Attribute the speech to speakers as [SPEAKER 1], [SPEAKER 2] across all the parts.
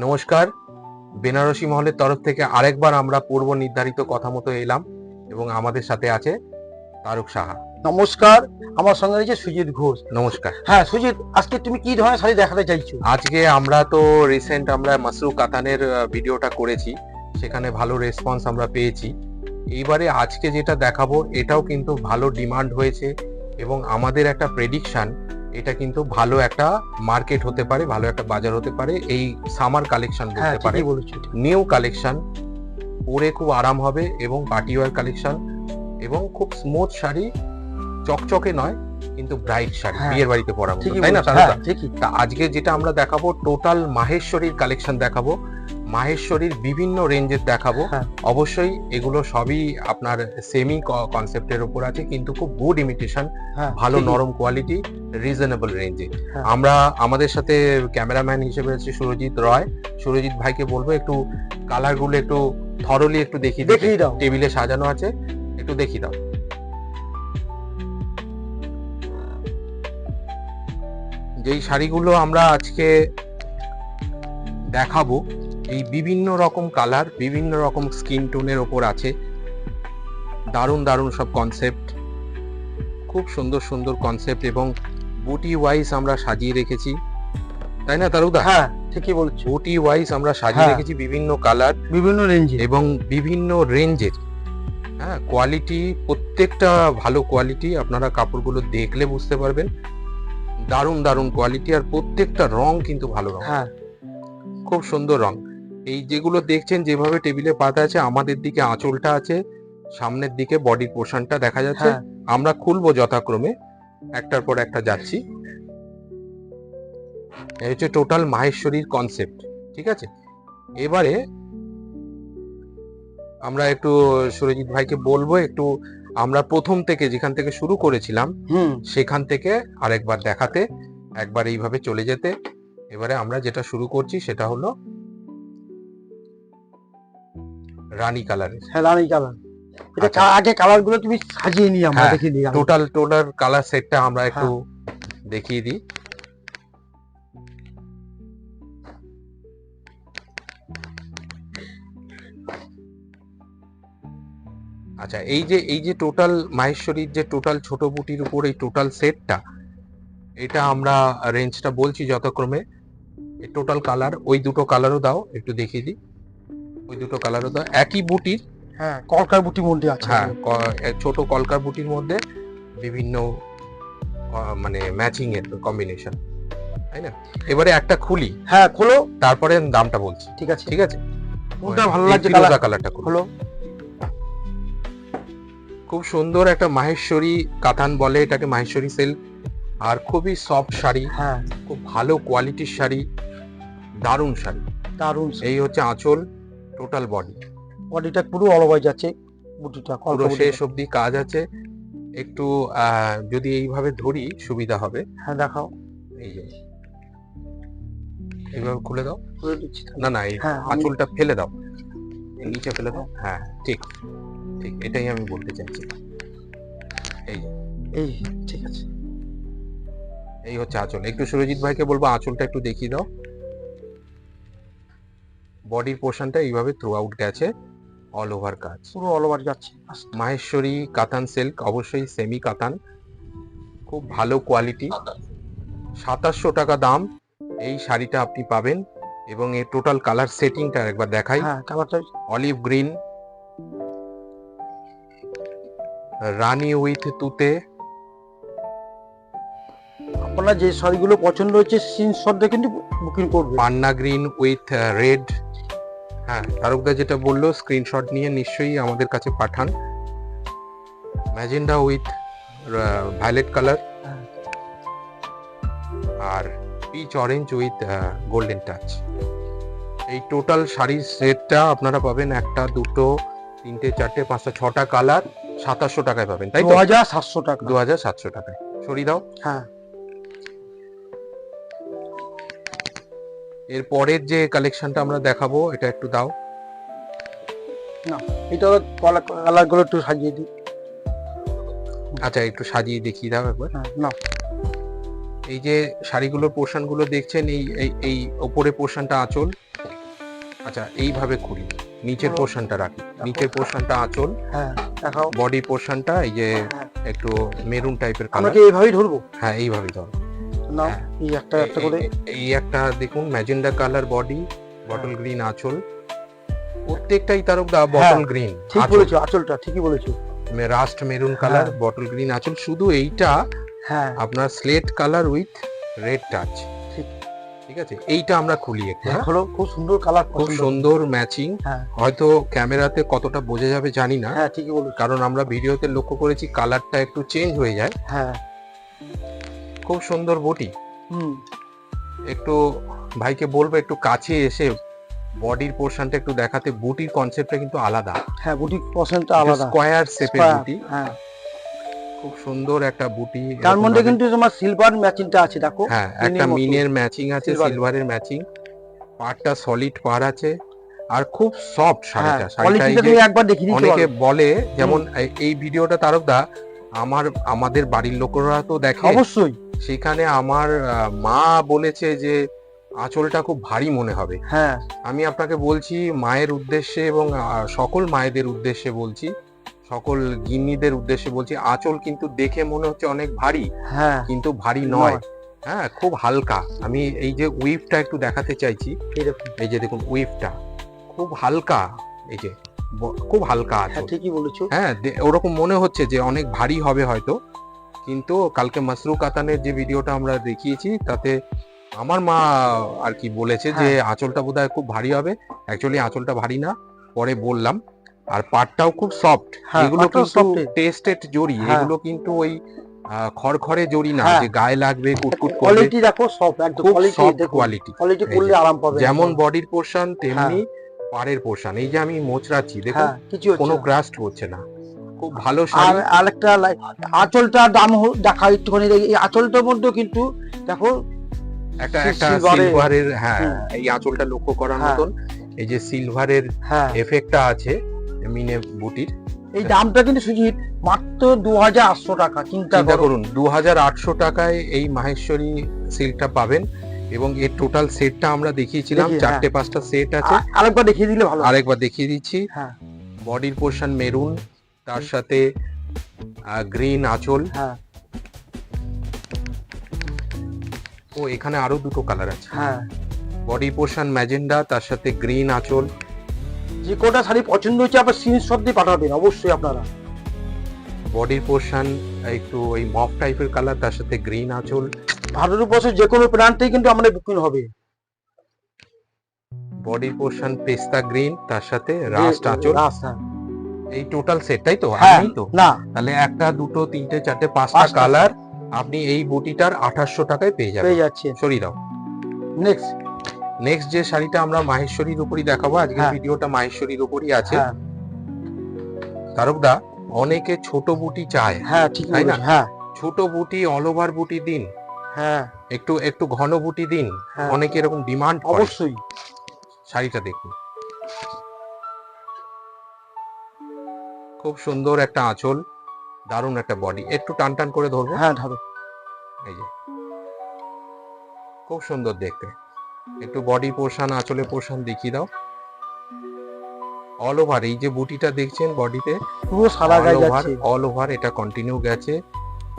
[SPEAKER 1] নমস্কার, বেনারসি মহলের তরফ থেকে আরেকবার আমরা পূর্ব নির্ধারিত কথা মতো এলাম এবং আমাদের সাথে আছে তারক সাহা।
[SPEAKER 2] নমস্কার, আমার সঙ্গে রয়েছে সুজিত ঘোষ।
[SPEAKER 1] নমস্কার।
[SPEAKER 2] হ্যাঁ সুজিত, আজকে তুমি কি ধরনের শাড়ি দেখাতে চাইছো?
[SPEAKER 1] আজকে আমরা তো রিসেন্ট আমরা মাসরু কাতানের ভিডিওটা করেছি, সেখানে ভালো রেসপন্স আমরা পেয়েছি। এইবারে আজকে যেটা দেখাবো এটাও কিন্তু ভালো ডিমান্ড হয়েছে এবং আমাদের একটা প্রেডিকশন, এটা কিন্তু ভালো একটা মার্কেট হতে পারে, ভালো একটা বাজার হতে পারে। এই সামার কালেকশন বলতে পারে,
[SPEAKER 2] ঠিকই বলেছো।
[SPEAKER 1] নিউ কালেকশন, পরে খুব আরাম হবে এবং পার্টি ওয়্যার কালেকশন এবং খুব স্মুথ শাড়ি, চকচকে নয় কিন্তু ব্রাইট শাড়ি,
[SPEAKER 2] হ্যাঁ,
[SPEAKER 1] বিয়ের বাড়িতে পরা মতো,
[SPEAKER 2] ঠিকই
[SPEAKER 1] তাই না?
[SPEAKER 2] বলেছো। হ্যাঁ, ঠিকই।
[SPEAKER 1] তা আজকে যেটা আমরা দেখাবো টোটাল মাহেশ্বরীর কালেকশন দেখাবো, মাহেশ্বরীর বিভিন্ন রেঞ্জের দেখাবো।
[SPEAKER 2] হ্যাঁ,
[SPEAKER 1] অবশ্যই এগুলো সবই আপনার সেমি কনসেপ্টের উপর আছে, কিন্তু খুব গুড ইমিটেশন,
[SPEAKER 2] হ্যাঁ,
[SPEAKER 1] ভালো
[SPEAKER 2] ঠিকই।
[SPEAKER 1] নরম কোয়ালিটি, রিজনেবল রেঞ্জে।
[SPEAKER 2] হ্যাঁ।
[SPEAKER 1] আমরা আমাদের সাথে ক্যামেরাম্যান হিসেবে আছে সুরজিৎ রয়। সুরজিৎ ভাইকে বলবো একটু কালারগুলো একটু থরলি একটু দেখিয়ে
[SPEAKER 2] দাও।
[SPEAKER 1] টেবিলে সাজানো আছে, একটু দেখিয়ে দাও। যেই শাড়িগুলো আমরা আজকে দেখাবো, এই বিভিন্ন রকম কালার, বিভিন্ন রকম স্কিন টোনের ওপর আছে। দারুণ দারুণ সব কনসেপ্ট, খুব সুন্দর সুন্দর কনসেপ্ট এবং বুটি ওয়াইজ আমরা সাজিয়ে রেখেছি, তাই না তারুদা?
[SPEAKER 2] হ্যাঁ, ঠিকই বলছো।
[SPEAKER 1] বুটি ওয়াইজ আমরা সাজিয়ে
[SPEAKER 2] হ্যাঁ।
[SPEAKER 1] রেখেছি বিভিন্ন কালার,
[SPEAKER 2] বিভিন্ন রেঞ্জে।
[SPEAKER 1] এবং বিভিন্ন রেঞ্জের। হ্যাঁ, কোয়ালিটি প্রত্যেকটা ভালো কোয়ালিটি, আপনারা কাপড়গুলো দেখলে বুঝতে পারবেন। দারুণ দারুণ কোয়ালিটি, আর প্রত্যেকটা রং কিন্তু ভালো রং,
[SPEAKER 2] হ্যাঁ,
[SPEAKER 1] খুব সুন্দর রং। এই যেগুলো দেখছেন যেভাবে টেবিলে পাতা আছে, আমাদের দিকে আঁচলটা আছে, সামনের দিকে বডির পোর্শনটা দেখা যাচ্ছে।
[SPEAKER 2] হ্যাঁ।
[SPEAKER 1] আমরা খুলবো যথাক্রমে, একটার পর একটা যাচ্ছি। এই হচ্ছে টোটাল মাহেশ্বরীর কনসেপ্ট, ঠিক আছে? এবারে আমরা একটু সুরজিৎ ভাইকে বলবো একটু আমরা প্রথম থেকে যেখান থেকে শুরু করেছিলাম সেখান থেকে আরেকবার দেখাতে, একবার এইভাবে চলে যেতে। এবারে আমরা যেটা শুরু করছি সেটা হলো রানী কালারের।
[SPEAKER 2] হ্যাঁ, রানী কালার। এটা
[SPEAKER 1] আচ্ছা।
[SPEAKER 2] আগে কালার গুলো তুমি সাজিয়ে নিয়ে আমরা
[SPEAKER 1] হ্যাঁ,
[SPEAKER 2] দেখিয়ে দিই।
[SPEAKER 1] টোটাল কালার সেটটা আমরা একটু দেখিয়ে দিই। আচ্ছা, এই যে টোটাল মাহেশ্বরীর যে টোটাল ছোট বুটির উপর এই টোটাল সেটটা, এটা আমরা রেঞ্জটা বলছি যথাক্রমে। এই টোটাল কালার, ওই দুটো কালারও দাও, একটু দেখিয়ে দিই। ওই দুটো কালারও দাও, একই বুটির।
[SPEAKER 2] হ্যাঁ, কলকার বুটি মধ্যে আছে।
[SPEAKER 1] হ্যাঁ, ছোট কলকার বুটির মধ্যে বিভিন্ন মানে ম্যাচিং এর কম্বিনেশন, তাই না? এবারে একটা খুলি।
[SPEAKER 2] হ্যাঁ, খোলো।
[SPEAKER 1] তারপরে দামটা বলছি,
[SPEAKER 2] ঠিক আছে।
[SPEAKER 1] ঠিক আছে?
[SPEAKER 2] কোনটা ভালো
[SPEAKER 1] এই
[SPEAKER 2] লাগছে
[SPEAKER 1] ফিরোজা কালারটা
[SPEAKER 2] খোলো।
[SPEAKER 1] খুব সুন্দর একটা মাহেশ্বরী কাতান বলে এটাকে, মাহেশ্বরী সিল্ক, আর খুবই সফট শাড়ি,
[SPEAKER 2] হ্যাঁ,
[SPEAKER 1] খুব ভালো কোয়ালিটির শাড়ি, দারুণ শাড়ি।
[SPEAKER 2] দারুণ।
[SPEAKER 1] এই হচ্ছে আঁচল, টোটাল বডি,
[SPEAKER 2] বডিটা পুরো অল ওভার যাচ্ছে, বুটিটা
[SPEAKER 1] পুরো শেষ অবধি কাজ আছে। একটু যদি এইভাবে ধরি সুবিধা হবে।
[SPEAKER 2] হ্যাঁ, দেখাও।
[SPEAKER 1] এই যে এইভাবে খুলে দাও।
[SPEAKER 2] খুলে দিচ্ছি।
[SPEAKER 1] না না, এই
[SPEAKER 2] হ্যাঁ,
[SPEAKER 1] আঁচলটা ফেলে দাও, এই নিচে ফেলে দাও। হ্যাঁ, ঠিক ঠিক, এটাই আমি বলতে চাইছি। এই যে
[SPEAKER 2] এই ঠিক আছে।
[SPEAKER 1] এই হচ্ছে আঁচল। একটু সুরজিৎ ভাইকে বলবো আঁচলটা একটু দেখিয়ে দাও। বডির পোর্শনটা এইভাবে থ্রু আউট গেছে, অল ওভার কাজ,
[SPEAKER 2] পুরো অল ওভার যাচ্ছে।
[SPEAKER 1] মাহেশ্বরী কাতান সিল্ক, অবশ্যই সেমি কাতান, খুব ভালো কোয়ালিটি। 2700 টাকা দাম এই শাড়িটা আপনি পাবেন। এবং এর টোটাল কালার সেটিংটা একবার দেখাই।
[SPEAKER 2] হ্যাঁ, কালারটা
[SPEAKER 1] অলিভ গ্রিন, রানী উইথ তুতে।
[SPEAKER 2] আপনারা যে শাড়িগুলো পছন্দ হচ্ছে স্ক্রিনশটটা কিন্তু বুকিং করবেন।
[SPEAKER 1] পান্না গ্রিন উইথ রেড। হ্যাঁ, তারকদা যেটা বললো স্ক্রিনশট নিয়ে নিশ্চয়ই আমাদের কাছে পাঠান। ম্যাজেন্ডা উইথ ভায়োলেট কালার, আর peach orange with golden touch. এই টোটাল শাড়ির সেটটা আপনারা পাবেন একটা, দুটো, তিনটে, চারটে, পাঁচটা, 6টা কালার 2700 টাকায় পাবেন, তাই তো?
[SPEAKER 2] 2700 টাকা।
[SPEAKER 1] 2700 টাকায়। সরিয়ে দাও।
[SPEAKER 2] হ্যাঁ,
[SPEAKER 1] এর পরের যে কালেকশনটা আমরা দেখাবো এটা একটু দাও।
[SPEAKER 2] না এটা কালার গুলো একটু সাজিয়ে দিই।
[SPEAKER 1] আচ্ছা, একটু সাজিয়ে দেখিয়ে দাও একবার।
[SPEAKER 2] হ্যাঁ, না
[SPEAKER 1] এই যে শাড়িগুলোর পোর্শন গুলো দেখছেন, এই এই এই ওপরে পোর্শনটা আঁচল, আচ্ছা এইভাবে খুলি, নিচের
[SPEAKER 2] হলো।
[SPEAKER 1] পোর্শনটা রাখি, নিচের পোর্শনটা আঁচল,
[SPEAKER 2] হ্যাঁ দেখাও।
[SPEAKER 1] বডি পোর্শনটা এই যে
[SPEAKER 2] হ্যাঁ।
[SPEAKER 1] একটু মেরুন টাইপের
[SPEAKER 2] আমরা
[SPEAKER 1] কালার।
[SPEAKER 2] কি এইভাবেই ধরবো?
[SPEAKER 1] হ্যাঁ এইভাবেই ধরো।
[SPEAKER 2] নাও
[SPEAKER 1] হ্যাঁ।
[SPEAKER 2] এই একটা একটা করে।
[SPEAKER 1] এই একটা দেখুন magenta colour body, bottle green আঁচল, প্রত্যেকটাই তারকদা বটল গ্রিন
[SPEAKER 2] ঠিক বলেছো, আঁচলটা ঠিকই বলেছো।
[SPEAKER 1] রাস্ট মেরুন কালার,
[SPEAKER 2] হ্যাঁ।
[SPEAKER 1] বটল গ্রিন আঁচল, শুধু এইটা
[SPEAKER 2] হ্যাঁ
[SPEAKER 1] আপনার slate colour with red touch.
[SPEAKER 2] ঠিক।
[SPEAKER 1] ঠিক আছে, এইটা আমরা খুলি একটু। হ্যাঁ?
[SPEAKER 2] হলো খুব সুন্দর কালার,
[SPEAKER 1] খুব সুন্দর ম্যাচিং।
[SPEAKER 2] হ্যাঁ
[SPEAKER 1] হয়তো ক্যামেরাতে কতটা বোঝা যাবে জানি না,
[SPEAKER 2] হ্যাঁ ঠিকই বলেছো।
[SPEAKER 1] কারণ আমরা ভিডিওতে লক্ষ্য করেছি কালারটা একটু চেঞ্জ হয়ে যায়।
[SPEAKER 2] হ্যাঁ
[SPEAKER 1] খুব সুন্দর বটি।
[SPEAKER 2] হুম।
[SPEAKER 1] একটু ভাইকে বলবো একটু কাছে এসে বডির পোর্শনটা একটু দেখাতে। বুটির কনসেপ্টটা কিন্তু আলাদা,
[SPEAKER 2] হ্যাঁ বুটিক পছন্দটা আলাদা।
[SPEAKER 1] স্কোয়ার শেপের
[SPEAKER 2] Square,
[SPEAKER 1] বুটি,
[SPEAKER 2] হ্যাঁ।
[SPEAKER 1] খুব সুন্দর একটা বুটি।
[SPEAKER 2] তার
[SPEAKER 1] এরকম
[SPEAKER 2] মধ্যে
[SPEAKER 1] ভাবে-
[SPEAKER 2] কিন্তু তোমার সিলভার ম্যাচিংটা আছে দেখো।
[SPEAKER 1] হ্যাঁ একটা
[SPEAKER 2] মিনের মতো।
[SPEAKER 1] মিনের ম্যাচিং আছে,
[SPEAKER 2] Silver।
[SPEAKER 1] সিলভারের ম্যাচিং, পাড়টা সলিড পাড় আছে, আর খুব সফট
[SPEAKER 2] হ্যাঁ
[SPEAKER 1] শাড়িটা। শাড়িটা
[SPEAKER 2] কোয়ালিটিটা
[SPEAKER 1] এই যে
[SPEAKER 2] তুমি একবার দেখিয়ে দিতে
[SPEAKER 1] অনেকে
[SPEAKER 2] পারো।
[SPEAKER 1] বলে, যেমন এই ভিডিওটা তারকদা আমাদের বাড়ির লোকেরা তো দেখে,
[SPEAKER 2] অবশ্যই।
[SPEAKER 1] সেখানে আমার মা বলেছে যে আঁচলটা খুব ভারী মনে হবে।
[SPEAKER 2] হ্যাঁ
[SPEAKER 1] আমি আপনাকে বলছি মায়ের উদ্দেশ্যে এবং সকল মায়েদের উদ্দেশ্যে বলছি, সকল গিন্নিদের উদ্দেশ্যে বলছি, আঁচল কিন্তু দেখে মনে হচ্ছে অনেক ভারী,
[SPEAKER 2] হ্যাঁ
[SPEAKER 1] কিন্তু ভারী নয়। হ্যাঁ খুব হালকা। আমি এই যে উইফটা একটু দেখাতে চাইছি,
[SPEAKER 2] এরকম।
[SPEAKER 1] এই যে দেখুন উইফটা খুব হালকা, এই যে খুব হালকা
[SPEAKER 2] হ্যাঁ
[SPEAKER 1] আঁচল।
[SPEAKER 2] ঠিকই বলেছো।
[SPEAKER 1] হ্যাঁ ওরকম মনে হচ্ছে যে অনেক ভারী হবে হয়তো, কিন্তু কালকে মাসরু কাতানের যে ভিডিওটা আমরা দেখিয়েছি তাতে আমার মা আর কি বলেছে যে আঁচলটা বোধহয় খুব ভারী হবে। অ্যাকচুয়ালি আঁচলটা ভারী না, পরে বললাম। আর পাটটাও খুব সফট।
[SPEAKER 2] হ্যাঁ,
[SPEAKER 1] এগুলো
[SPEAKER 2] পাটটাও
[SPEAKER 1] কিন্তু
[SPEAKER 2] soft এ।
[SPEAKER 1] টেস্টেড জড়ি,
[SPEAKER 2] হ্যাঁ।
[SPEAKER 1] এগুলো কিন্তু ওই খড়খড়ে জড়ি না
[SPEAKER 2] হ্যাঁ।
[SPEAKER 1] যে গায়ে লাগবে কুটকুট করবে।
[SPEAKER 2] কোয়ালিটি দেখো সফট, একদম
[SPEAKER 1] খুব
[SPEAKER 2] কোয়ালিটি
[SPEAKER 1] সফট
[SPEAKER 2] দেখো।
[SPEAKER 1] কোয়ালিটি।
[SPEAKER 2] কোয়ালিটি
[SPEAKER 1] এই
[SPEAKER 2] পড়লে
[SPEAKER 1] যে,
[SPEAKER 2] আরাম পাবে।
[SPEAKER 1] যেমন
[SPEAKER 2] একদম।
[SPEAKER 1] বডির পোর্শন তেমনি পাড়ের পোর্শন। এই যে আমি মোচড়াচ্ছি দেখুন,
[SPEAKER 2] হ্যাঁ কিছু হচ্ছে
[SPEAKER 1] কোনো
[SPEAKER 2] না।
[SPEAKER 1] ক্রাস্ট হচ্ছে না, খুব ভালো
[SPEAKER 2] আর
[SPEAKER 1] শাড়ি।
[SPEAKER 2] আরেকটা আঁচলটার দাম দেখা একটুখানি দেখি। এই আঁচলটার মধ্যে কিন্তু দেখো
[SPEAKER 1] একটা
[SPEAKER 2] সিলভারের।
[SPEAKER 1] সিলভারের, হ্যাঁ
[SPEAKER 2] হুম।
[SPEAKER 1] এই আঁচলটা লক্ষ্য করার
[SPEAKER 2] হ্যাঁ।
[SPEAKER 1] মতন, এই যে সিলভারের
[SPEAKER 2] হ্যাঁ
[SPEAKER 1] এফেক্টটা আছে মিনে বুটির।
[SPEAKER 2] এই দামটা কিন্তু সুজিত মাত্র 2800 টাকা। চিন্তা
[SPEAKER 1] চিন্তা
[SPEAKER 2] করো।
[SPEAKER 1] করুন 2800 টাকায় এই মাহেশ্বরী সিল্কটা পাবেন। এবং এর টোটাল সেটটা আমরা দেখিয়েছিলাম,
[SPEAKER 2] দেখি,
[SPEAKER 1] 4-5টা সেট আছে।
[SPEAKER 2] আরেকবার দেখিয়ে দিলে ভালো।
[SPEAKER 1] আরেকবার দেখিয়ে দিচ্ছি।
[SPEAKER 2] হ্যাঁ
[SPEAKER 1] বডির পোর্শন মেরুন, তার সাথে গ্রিন আঁচল।
[SPEAKER 2] হ্যাঁ
[SPEAKER 1] ও এখানে আরো দুটো কালার আছে।
[SPEAKER 2] হ্যাঁ।
[SPEAKER 1] বডি পোর্শন ম্যাজেন্ডা, তার সাথে গ্রিন আঁচল।
[SPEAKER 2] যে কোটা শাড়ি পছন্দ হচ্ছে আবার স্ক্রিনশট দিয়ে পাঠাবেন অবশ্যই আপনারা।
[SPEAKER 1] বডির পোর্শন একটু ওই মফ টাইপের কালার, তার সাথে গ্রিন আঁচল।
[SPEAKER 2] ভারতবর্ষের যে কোনো প্রান্তেই কিন্তু আমাদের বুকিং হবে।
[SPEAKER 1] বডির পোর্শন পেস্তা গ্রিন, তার সাথে রাস্ট আঁচল।
[SPEAKER 2] রাস্ট, হ্যাঁ।
[SPEAKER 1] এই টোটাল সেট, তাই তো?
[SPEAKER 2] হ্যাঁ,
[SPEAKER 1] আমি তো
[SPEAKER 2] না
[SPEAKER 1] তাহলে 1, 2, 3, 4, 5টা
[SPEAKER 2] পাঁচটা।
[SPEAKER 1] কালার আপনি এই বুটিটার 2800 টাকায় পেয়ে
[SPEAKER 2] পেয়ে
[SPEAKER 1] যাবেন।
[SPEAKER 2] যাচ্ছে।
[SPEAKER 1] সরিয়ে দাও।
[SPEAKER 2] নেক্সট।
[SPEAKER 1] নেক্সট যে শাড়িটা আমরা মাহেশ্বরীর উপরই দেখাবো, আজকের
[SPEAKER 2] হ্যাঁ।
[SPEAKER 1] ভিডিওটা মাহেশ্বরীর উপরই আছে।
[SPEAKER 2] হ্যাঁ
[SPEAKER 1] তারকদা অনেকে ছোট বুটি চায়,
[SPEAKER 2] হ্যাঁ ঠিক
[SPEAKER 1] তাই না?
[SPEAKER 2] হ্যাঁ
[SPEAKER 1] ছোট বুটি অল ওভার বুটি দিন,
[SPEAKER 2] হ্যাঁ
[SPEAKER 1] একটু ঘন বুটি দিন,
[SPEAKER 2] হ্যাঁ।
[SPEAKER 1] অনেকে এরকম ডিমান্ড করে।
[SPEAKER 2] অবশ্যই।
[SPEAKER 1] শাড়িটা দেখুন, খুব সুন্দর একটা আঁচল, দারুণ একটা বডি। একটু টান টান করে ধরবো।
[SPEAKER 2] হ্যাঁ ধরো।
[SPEAKER 1] এই যে খুব সুন্দর দেখতে। একটু বডি পোর্শন, আঁচলের পোর্শন দেখিয়ে দাও। অল ওভার এই যে বুটিটা দেখছেন বডিতে,
[SPEAKER 2] পুরো সাদা গায়ে যাচ্ছে।
[SPEAKER 1] অল ওভার এটা কন্টিনিউ গেছে।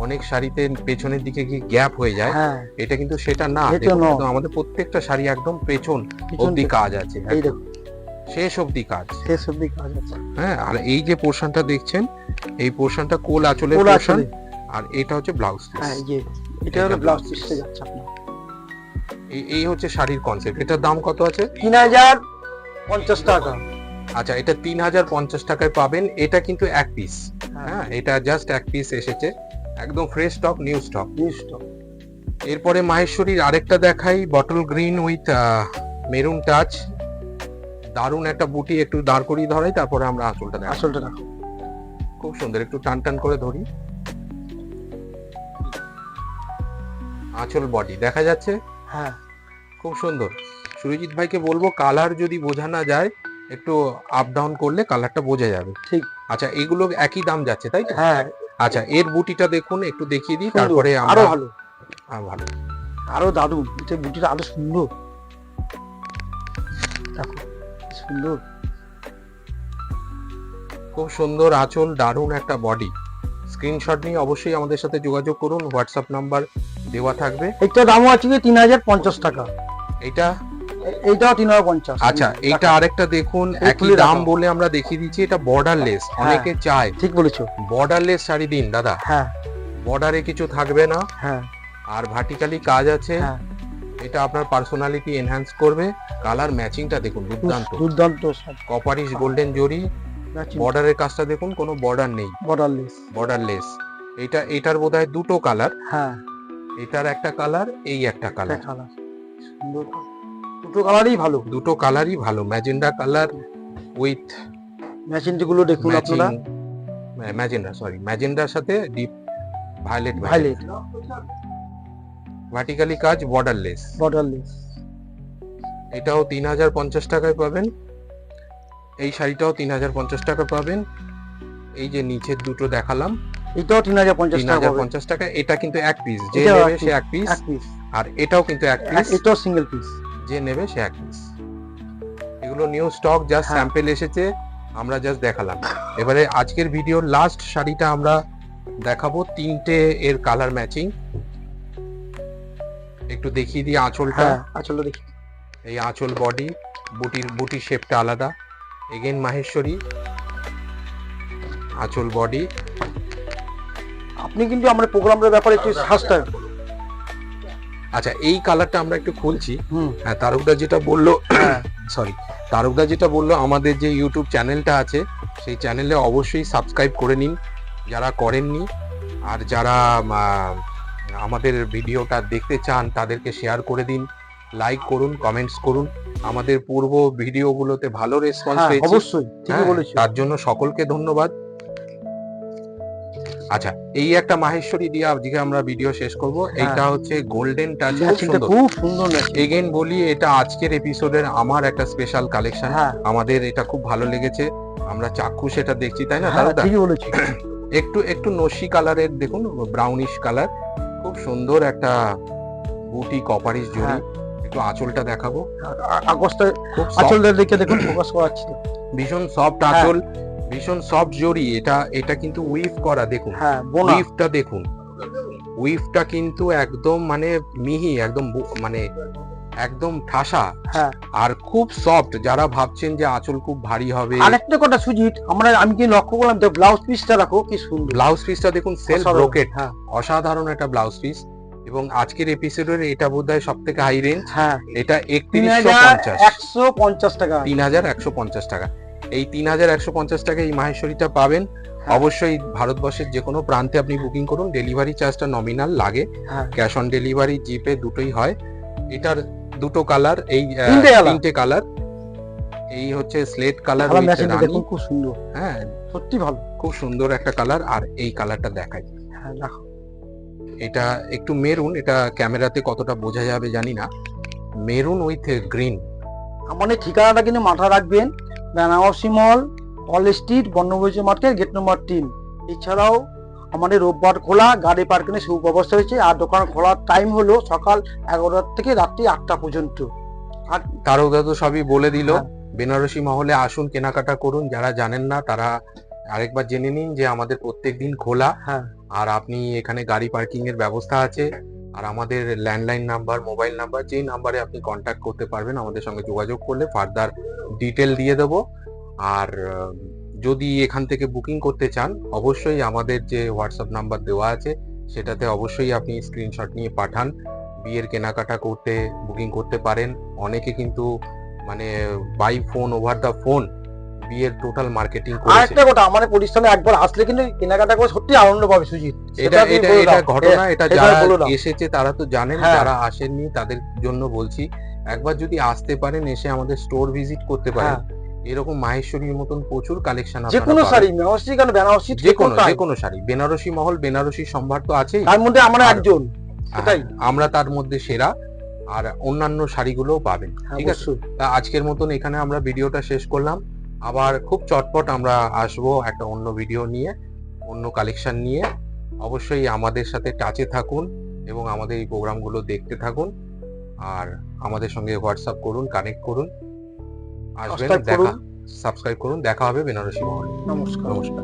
[SPEAKER 1] অনেক শাড়িতে পেছনের দিকে গিয়ে গ্যাপ হয়ে যায়,
[SPEAKER 2] হ্যাঁ
[SPEAKER 1] এটা কিন্তু সেটা না।
[SPEAKER 2] এটা
[SPEAKER 1] দেখুন,
[SPEAKER 2] না।
[SPEAKER 1] একদম আমাদের প্রত্যেকটা শাড়ি একদম পেছন
[SPEAKER 2] পিছন
[SPEAKER 1] অবধি
[SPEAKER 2] থেকে।
[SPEAKER 1] কাজ আছে,
[SPEAKER 2] এই
[SPEAKER 1] একদম
[SPEAKER 2] দেখো
[SPEAKER 1] শেষ অবধি কাজ।
[SPEAKER 2] শেষ অব্দি কাজ আছে।
[SPEAKER 1] হ্যাঁ, আর এই যে পোর্শনটা দেখছেন, এই পোর্শনটা কোল আঁচলের
[SPEAKER 2] কোল
[SPEAKER 1] পোর্শন,
[SPEAKER 2] আঁচলে।
[SPEAKER 1] আর এটা হচ্ছে ব্লাউজ
[SPEAKER 2] হ্যাঁ
[SPEAKER 1] পিস।
[SPEAKER 2] এই যে এটা হলো ব্লাউজ পিসটা যাচ্ছে আপনার।
[SPEAKER 1] এই হচ্ছে শাড়ির কনসেপ্ট। এটার দাম কত আছে?
[SPEAKER 2] 3050 টাকা।
[SPEAKER 1] আচ্ছা, এটা 3050 টাকায় পাবেন। এটা কিন্তু এক পিস। হ্যাঁ, এটা জাস্ট এক পিস এসেছে, একদম ফ্রেশ স্টক, নিউ স্টক। এরপরে মাহেশ্বরীর আরেকটা দেখাই, bottle green with maroon touch. দারুণ একটা বুটি, একটু দাঁড় করিয়ে ধরাই, তারপরে আমরা আঁচলটা দেখাই।
[SPEAKER 2] আসলটা রাখো।
[SPEAKER 1] খুব সুন্দর, একটু টান টান করে ধরি। আঁচল বডি দেখা যাচ্ছে,
[SPEAKER 2] হ্যাঁ
[SPEAKER 1] খুব সুন্দর। সুরজিৎ ভাইকে বলবো কালার যদি বোঝা না যায় একটু আপ ডাউন করলে কালারটা বোঝা যাবে।
[SPEAKER 2] ঠিক।
[SPEAKER 1] আচ্ছা, এগুলো একই দাম যাচ্ছে তাই তো?
[SPEAKER 2] হ্যাঁ
[SPEAKER 1] আচ্ছা, এর বুটিটা দেখুন, একটু দেখিয়ে দিই,
[SPEAKER 2] সুন্দর।
[SPEAKER 1] তারপরে
[SPEAKER 2] আরো
[SPEAKER 1] আমরা
[SPEAKER 2] ভালো,
[SPEAKER 1] ভালো।
[SPEAKER 2] আরো দারুণ। এটা বুটিটা আরো সুন্দর। দেখো সুন্দর।
[SPEAKER 1] খুব সুন্দর আঁচল, দারুণ একটা বডি। স্ক্রিনশট নিয়ে অবশ্যই আমাদের সাথে যোগাযোগ করুন, হোয়াটসঅ্যাপ নাম্বার দেওয়া থাকবে।
[SPEAKER 2] এইটা দামও আছে কি 3050 টাকা।
[SPEAKER 1] এটা
[SPEAKER 2] এইটাও 3050।
[SPEAKER 1] আচ্ছা, এইটা আরেকটা দেখুন,
[SPEAKER 2] এই
[SPEAKER 1] একই
[SPEAKER 2] খুলে
[SPEAKER 1] দাম
[SPEAKER 2] দেখাও।
[SPEAKER 1] বলে আমরা দেখিয়ে দিচ্ছি। এটা বর্ডারলেস, অনেকে চায়
[SPEAKER 2] ঠিক বলেছো।
[SPEAKER 1] বর্ডারলেস শাড়ি দিন দাদা,
[SPEAKER 2] হ্যাঁ
[SPEAKER 1] বর্ডারে কিছু থাকবে না
[SPEAKER 2] হ্যাঁ
[SPEAKER 1] আর ভার্টিক্যালি কাজ আছে।
[SPEAKER 2] হ্যাঁ,
[SPEAKER 1] এটা আপনার পার্সোনালিটি এনহ্যান্স করবে। কালার ম্যাচিংটা দেখুন, দুর্দান্ত।
[SPEAKER 2] দুর্দান্ত সব
[SPEAKER 1] কপারিশ গোল্ডেন জরি, বর্ডারের কাজটা দেখুন, কোনো বর্ডার নেই,
[SPEAKER 2] বর্ডারলেস।
[SPEAKER 1] বর্ডারলেস। এটার বোধহয় দুটো কালার,
[SPEAKER 2] হ্যাঁ,
[SPEAKER 1] এটার একটা কালার, এই একটা কালার।
[SPEAKER 2] কালার সুন্দর, দুটো কালারই ভালো।
[SPEAKER 1] দুটো কালারই ভালো, ম্যাজেন্ডা কালার উইথ
[SPEAKER 2] মেশিনটি গুলো দেখুন আপনারা,
[SPEAKER 1] ম্যাজেন্ডার সাথে ডিপ ভায়োলেট
[SPEAKER 2] ভাইলেট
[SPEAKER 1] ভার্টিক্যালি কাজ, বর্ডারলেস।
[SPEAKER 2] বর্ডারলেস।
[SPEAKER 1] এটাও 3050 টাকায় পাবেন। এই শাড়িটাও 3050 টাকা পাবেন। এই যে নিচের দুটো দেখালাম,
[SPEAKER 2] এটাও 3050 টাকা পাবেন।
[SPEAKER 1] 3050 টাকা। এটা কিন্তু এক পিস, যে
[SPEAKER 2] এটাও
[SPEAKER 1] নেবে
[SPEAKER 2] এক
[SPEAKER 1] সে এক পিস।
[SPEAKER 2] এক পিস।
[SPEAKER 1] আর এটাও কিন্তু এক পিস,
[SPEAKER 2] এটাও সিঙ্গেল পিস।
[SPEAKER 1] যে নেবে সে এক পিস। এগুলো নিউ স্টক, জাস্ট
[SPEAKER 2] হ্যাঁ।
[SPEAKER 1] স্যাম্পল এসেছে, আমরা জাস্ট দেখালাম। এবারে আজকের ভিডিওর লাস্ট শাড়িটা আমরা দেখাবো, তিনটে এর কালার ম্যাচিং। একটু দেখিয়ে দিই আঁচলটা।
[SPEAKER 2] হ্যাঁ, আসলে দেখি
[SPEAKER 1] এই আঁচল, বডি, বুটির শেপটা আলাদা। এগেন মাহেশ্বরী, আঁচল, বডি।
[SPEAKER 2] আপনি কিন্তু আমার প্রোগ্রামের ব্যাপারে একটু সাজটা।
[SPEAKER 1] আচ্ছা, এই কালারটা আমরা একটু খুলছি।
[SPEAKER 2] হুম,
[SPEAKER 1] হ্যাঁ, তারকদা যেটা বললো,
[SPEAKER 2] হ্যাঁ,
[SPEAKER 1] তারকদা যেটা বললো, আমাদের যে ইউটিউব চ্যানেলটা আছে সেই চ্যানেলে অবশ্যই সাবস্ক্রাইব করে নিন যারা করেননি। আর যারা আমাদের ভিডিওটা দেখতে চান তাদেরকে শেয়ার করে দিন, লাইক করুন, কমেন্টস করুন। আমাদের পূর্ব ভিডিওগুলোতে ভালো রেসপন্স
[SPEAKER 2] হ্যাঁ,
[SPEAKER 1] পেয়েছি,
[SPEAKER 2] অবশ্যই ঠিকই
[SPEAKER 1] হ্যাঁ,
[SPEAKER 2] বলেছো।
[SPEAKER 1] তার জন্য সকলকে ধন্যবাদ। আচ্ছা, এই একটা মাহেশ্বরী দিয়ে আজকে আমরা ভিডিও শেষ করব। এইটা হচ্ছে গোল্ডেন টাচ, খুব
[SPEAKER 2] ম্যাচিংটা
[SPEAKER 1] সুন্দর।
[SPEAKER 2] খুব সুন্দর ম্যাচিং।
[SPEAKER 1] এগেন বলি, এটা আজকের এপিসোডের আমার একটা স্পেশাল কালেকশন।
[SPEAKER 2] হ্যাঁ,
[SPEAKER 1] আমাদের এটা খুব ভালো লেগেছে, আমরা চাক্ষুষ এটা দেখছি, তাই না
[SPEAKER 2] হ্যাঁ,
[SPEAKER 1] দাদা?
[SPEAKER 2] ঠিকই বলেছো।
[SPEAKER 1] একটু নসি কালারের দেখুন, ব্রাউনিশ কালার, খুব সুন্দর একটা বুটি কপারিশ জড়ি।
[SPEAKER 2] হ্যাঁ।
[SPEAKER 1] একটু আঁচলটা দেখাবো,
[SPEAKER 2] আগস্টে
[SPEAKER 1] খুব
[SPEAKER 2] আঁচলটা দেখে দেখুন, ফোকাস করাচ্ছি।
[SPEAKER 1] ভীষণ সফট
[SPEAKER 2] হ্যাঁ।
[SPEAKER 1] আঁচল, ভীষণ সফট জড়ি। এটা কিন্তু উইভ করা, দেখুন
[SPEAKER 2] হ্যাঁ, বোনা।
[SPEAKER 1] উইভটা দেখুন, উইভটা কিন্তু একদম মানে মিহি, একদম মানে একদম ঠাসা,
[SPEAKER 2] হ্যাঁ,
[SPEAKER 1] আর খুব সফট। যারা ভাবছেন যে আঁচল খুব ভারী হবে,
[SPEAKER 2] আরেকটা কথা সুজিত, আমি কি লক্ষ্য করলাম, ব্লাউজ পিসটা রাখো কি সুন্দর।
[SPEAKER 1] ব্লাউজ পিসটা দেখুন, সেলফ
[SPEAKER 2] অসাধারণ।
[SPEAKER 1] ব্রোকেট,
[SPEAKER 2] হ্যাঁ,
[SPEAKER 1] অসাধারণ একটা ব্লাউজ পিস। এবং আজকের এপিসোডের এটা বোধহয় সব থেকে হাই রেঞ্জ।
[SPEAKER 2] হ্যাঁ,
[SPEAKER 1] এটা 3150,
[SPEAKER 2] 3150 টাকা।
[SPEAKER 1] 3150 টাকা। এই 3150 টাকা এই মাহেশ্বরীটা পাবেন।
[SPEAKER 2] হ্যাঁ।
[SPEAKER 1] অবশ্যই ভারতবর্ষের যে কোনো প্রান্তে আপনি বুকিং করুন, ডেলিভারি চার্জটা নমিনাল লাগে,
[SPEAKER 2] হ্যাঁ,
[SPEAKER 1] ক্যাশ অন ডেলিভারি, জিপে দুটোই হয়। এটার দুটো কালার, এই
[SPEAKER 2] তিনটে colour।
[SPEAKER 1] তিনটে কালার। এই হচ্ছে স্লেট কালার
[SPEAKER 2] কালার
[SPEAKER 1] উইথ
[SPEAKER 2] ম্যাচিংটা
[SPEAKER 1] রানী,
[SPEAKER 2] দেখুন খুব সুন্দর,
[SPEAKER 1] হ্যাঁ,
[SPEAKER 2] সত্যি ভালো।
[SPEAKER 1] খুব সুন্দর একটা কালার। আর এই কালারটা দেখাই,
[SPEAKER 2] হ্যাঁ, দেখো
[SPEAKER 1] এটা একটু মেরুন, এটা ক্যামেরাতে কতটা বোঝা যাবে জানি না, মেরুন উইথ গ্রিন।
[SPEAKER 2] আমাদের ঠিকানাটা কিন্তু মাথায় রাখবেন, বেনারসি মল, অল স্ট্রিট, বর্ণবৈজ মার্কেট, গেট নম্বর 3। এছাড়াও আমাদের রোববার খোলা, গাড়ি পার্কিংয়ের সুব্যবস্থা হয়েছে। আর দোকান খোলার টাইম হলো সকাল 11টা থেকে রাত্রি 8টা পর্যন্ত। আর
[SPEAKER 1] তারকদা তো সবই বলে দিল।
[SPEAKER 2] হ্যাঁ।
[SPEAKER 1] বেনারসি মহলে আসুন, কেনাকাটা করুন। যারা জানেন না তারা আরেকবার জেনে নিন যে আমাদের প্রত্যেকদিন খোলা।
[SPEAKER 2] হ্যাঁ,
[SPEAKER 1] আর আপনি এখানে গাড়ি পার্কিং এর ব্যবস্থা আছে। আর আমাদের ল্যান্ডলাইন নাম্বার, মোবাইল নাম্বার, যেই নাম্বারে আপনি কন্ট্যাক্ট করতে পারবেন, আমাদের সঙ্গে যোগাযোগ করলে ফার্দার ডিটেল দিয়ে দেবো। আর যদি এখান থেকে বুকিং করতে চান, অবশ্যই আমাদের যে হোয়াটসঅ্যাপ নাম্বার দেওয়া আছে সেটাতে অবশ্যই আপনি স্ক্রিনশট নিয়ে পাঠান। বিয়ের কেনাকাটা করতে বুকিং করতে পারেন। অনেকে কিন্তু মানে by phone, over the phone বিয়ের টোটাল মার্কেটিং করেছে।
[SPEAKER 2] আরেকটা কথা, আমাদের প্রতিষ্ঠানে একবার আসলে কিন্তু কেনাকাটা করে সত্যি আনন্দ পাবে সুজিত।
[SPEAKER 1] এটা
[SPEAKER 2] তুমি
[SPEAKER 1] এটা
[SPEAKER 2] বলে
[SPEAKER 1] এটা
[SPEAKER 2] দাও।
[SPEAKER 1] ঘটনা, এটা
[SPEAKER 2] সেটা
[SPEAKER 1] যারা
[SPEAKER 2] বলে দাও।
[SPEAKER 1] এসেছে তারা তো জানেন,
[SPEAKER 2] হ্যাঁ।
[SPEAKER 1] যারা আসেননি তাদের জন্য বলছি, একবার যদি আসতে পারেন, এসে আমাদের স্টোর ভিজিট করতে পারেন,
[SPEAKER 2] হ্যাঁ।
[SPEAKER 1] এরকম মাহেশ্বরীর মতন প্রচুর কালেকশন
[SPEAKER 2] যে কোনো শাড়ি, বেনারসি কেন, বেনারসি
[SPEAKER 1] যে কোনো শাড়ি, বেনারসি মহল, বেনারসি সম্ভার তো আছেই,
[SPEAKER 2] তার মধ্যে আমরা
[SPEAKER 1] আর-
[SPEAKER 2] একজন, সেটাই।
[SPEAKER 1] আমরা তার মধ্যে সেরা। আর অন্যান্য শাড়িগুলোও পাবেন,
[SPEAKER 2] হ্যাঁ,
[SPEAKER 1] ঠিক আছে?
[SPEAKER 2] অবশ্যই।
[SPEAKER 1] তা আজকের মতন এখানে আমরা ভিডিওটা শেষ করলাম। আবার খুব চটপট আমরা আসবো একটা অন্য ভিডিও নিয়ে, অন্য কালেকশন নিয়ে। অবশ্যই আমাদের সাথে টাচে থাকুন এবং আমাদের এই প্রোগ্রামগুলো দেখতে থাকুন। আর আমাদের সঙ্গে হোয়াটসঅ্যাপ করুন, কানেক্ট করুন। আসবেন,
[SPEAKER 2] Subscribe করুন।
[SPEAKER 1] সাবস্ক্রাইব করুন, দেখা হবে বেনারসি মহলে।
[SPEAKER 2] নমস্কার।
[SPEAKER 1] নমস্কার।